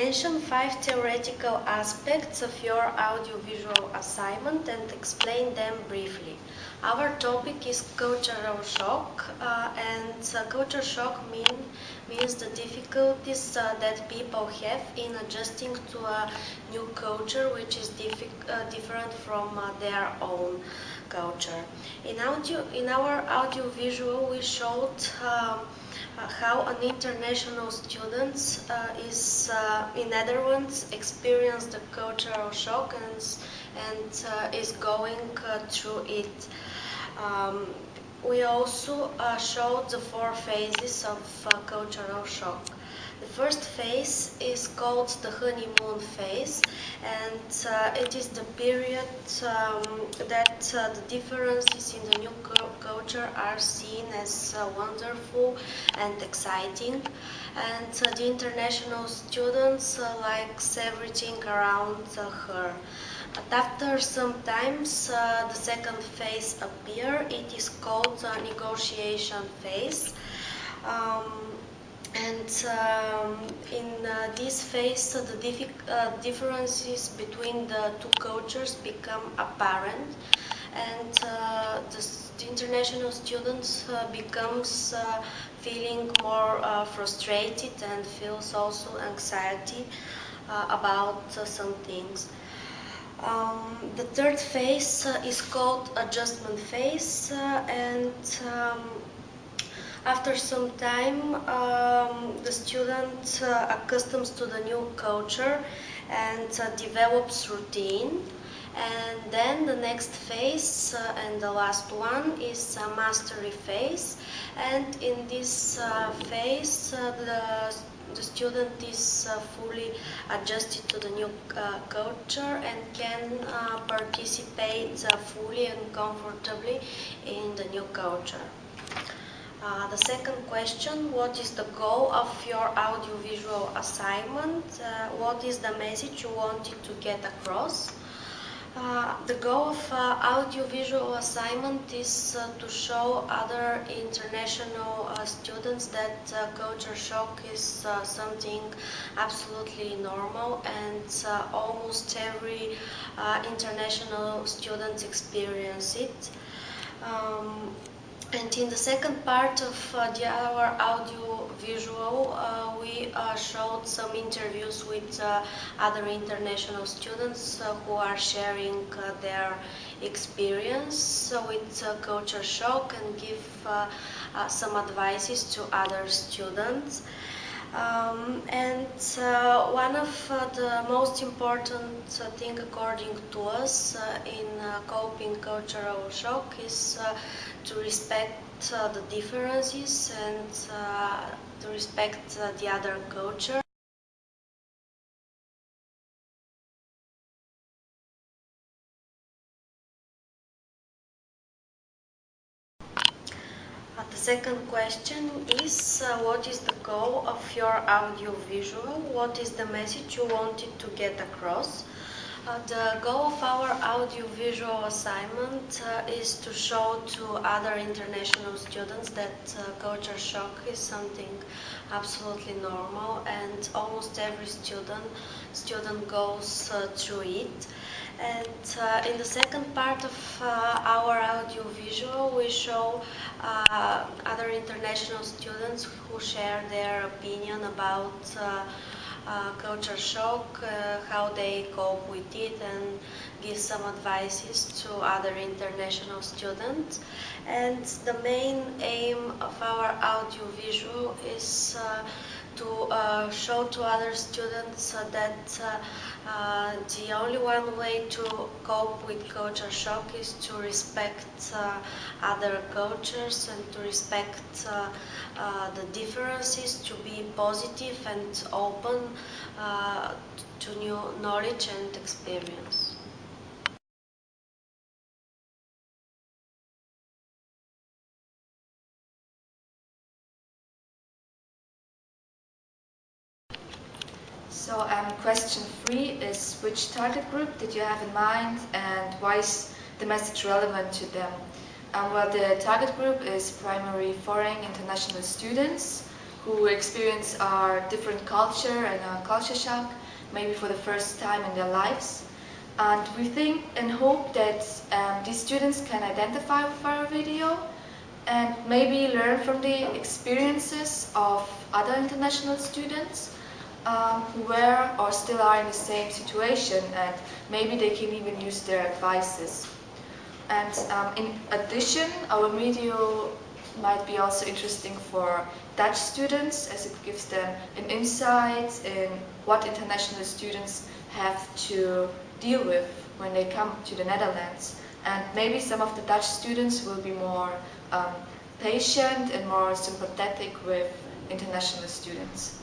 mention 5 theoretical aspects of your audiovisual assignment and explain them briefly. Our topic is cultural shock, and culture shock means the difficulties that people have in adjusting to a new culture which is different from their own culture. In our audiovisual, we showed how an international student in Netherlands experienced the cultural shock and is going through it. We also showed the 4 phases of cultural shock. The first phase is called the honeymoon phase, and it is the period that the differences in the new culture are seen as wonderful and exciting, and the international students likes everything around her. But after some times, the second phase appears. It is called the negotiation phase. In this phase, the differences between the two cultures become apparent, and the international students becomes feeling more frustrated and feels also anxiety about some things. The third phase is called adjustment phase, and after some time the student accustoms to the new culture and develops routine. And then the next phase and the last one is a mastery phase, and in this phase the student is fully adjusted to the new culture and can participate fully and comfortably in the new culture. The second question, what is the goal of your audiovisual assignment? What is the message you wanted to get across? The goal of audiovisual assignment is to show other international students that culture shock is something absolutely normal, and almost every international student experience it. And in the second part of our audio-visual, we showed some interviews with other international students who are sharing their experience with culture shock and give some advices to other students. One of the most important thing according to us in coping cultural shock is to respect the differences and to respect the other culture. The second question is what is the goal of your audio-visual? What is the message you wanted to get across? The goal of our audio-visual assignment is to show to other international students that culture shock is something absolutely normal, and almost every student goes through it. And in the second part of our audio-visual, we show other international students who share their opinion about culture shock, how they cope with it, and give some advices to other international students. And the main aim of our audio-visual is to show to other students that the only one way to cope with culture shock is to respect other cultures and to respect the differences, to be positive and open to new knowledge and experience. So question 3 is, which target group did you have in mind and why is the message relevant to them? Well, the target group is primary foreign international students who experience our different culture and our culture shock, maybe for the first time in their lives. And we think and hope that these students can identify with our video and maybe learn from the experiences of other international students who were or still are in the same situation, and maybe they can even use their advices. And in addition, our video might be also interesting for Dutch students, as it gives them an insight in what international students have to deal with when they come to the Netherlands. And maybe some of the Dutch students will be more patient and more sympathetic with international students.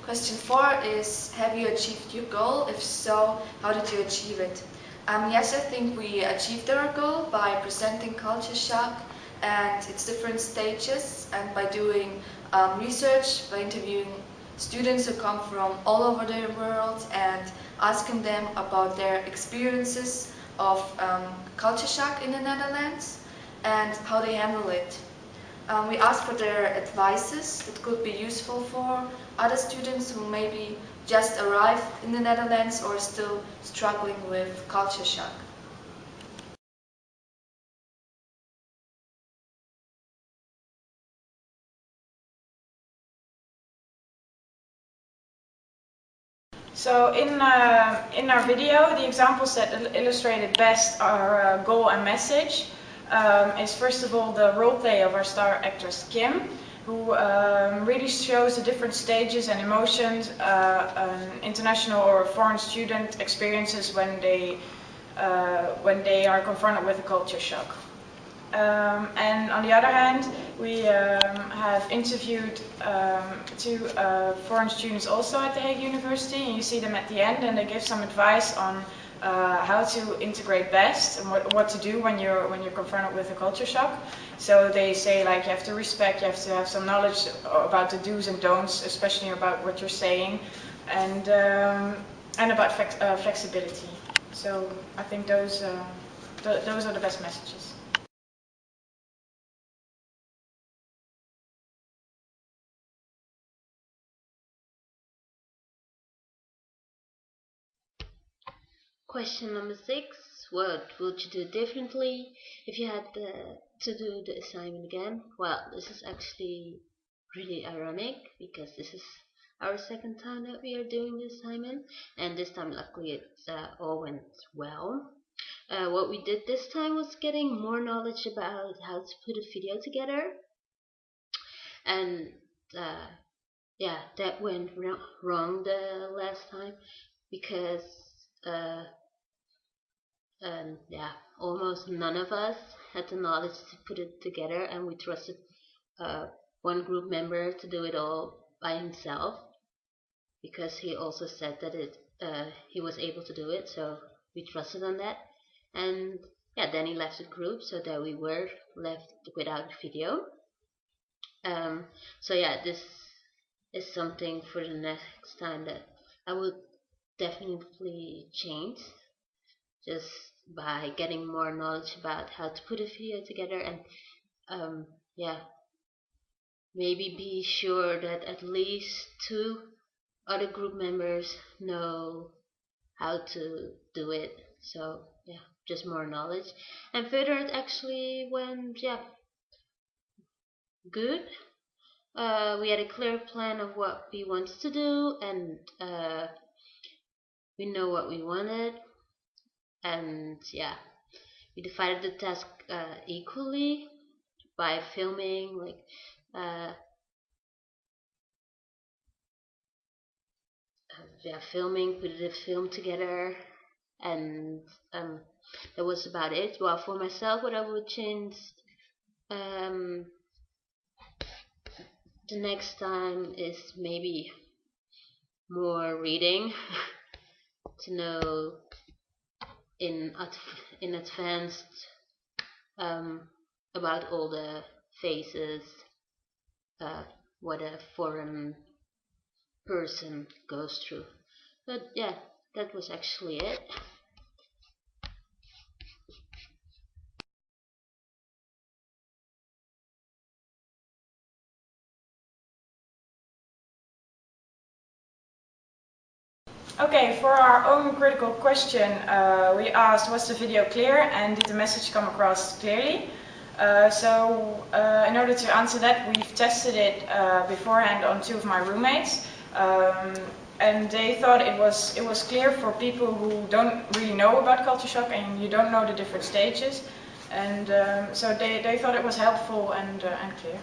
Question 4 is, have you achieved your goal? If so, how did you achieve it? Yes, I think we achieved our goal by presenting culture shock and its different stages, and by doing research, by interviewing students who come from all over the world and asking them about their experiences of culture shock in the Netherlands and how they handle it. We asked for their advices that could be useful for other students who maybe just arrived in the Netherlands or still struggling with culture shock. So in our video, the examples that illustrated best our goal and message is first of all the role play of our star actress Kim, who really shows the different stages and emotions an international or a foreign student experiences when they are confronted with a culture shock. And on the other hand, we have interviewed two foreign students also at the Hague University, and you see them at the end, and they give some advice on how to integrate best and what to do when you're confronted with a culture shock. So they say, like, you have to respect, you have to have some knowledge about the do's and don'ts, especially about what you're saying, and about flexibility. So I think those are the best messages. Question number 6. What would you do differently if you had to do the assignment again? Well, this is actually really ironic because this is our second time that we are doing the assignment, and this time luckily it all went well. What we did this time was getting more knowledge about how to put a video together, and yeah, that went wrong the last time because yeah, almost none of us had the knowledge to put it together, and we trusted one group member to do it all by himself because he also said that he was able to do it, so we trusted on that. And yeah, then he left the group, so that we were left without video. So yeah, this is something for the next time that I would definitely change, just by getting more knowledge about how to put a video together, and yeah, maybe be sure that at least 2 other group members know how to do it. So yeah, just more knowledge. And further, it actually went, yeah, good. We had a clear plan of what we wanted to do, and we know what we wanted, and yeah, we divided the task equally by filming, like yeah, filming, put the film together, and that was about it. Well, for myself, what I would change the next time is maybe more reading to know in advance about all the phases, what a foreign person goes through. But yeah, that was actually it. Okay, for our own critical question, we asked, was the video clear and did the message come across clearly? In order to answer that, we've tested it beforehand on 2 of my roommates, and they thought it was clear for people who don't really know about culture shock and you don't know the different stages, and so they thought it was helpful and clear.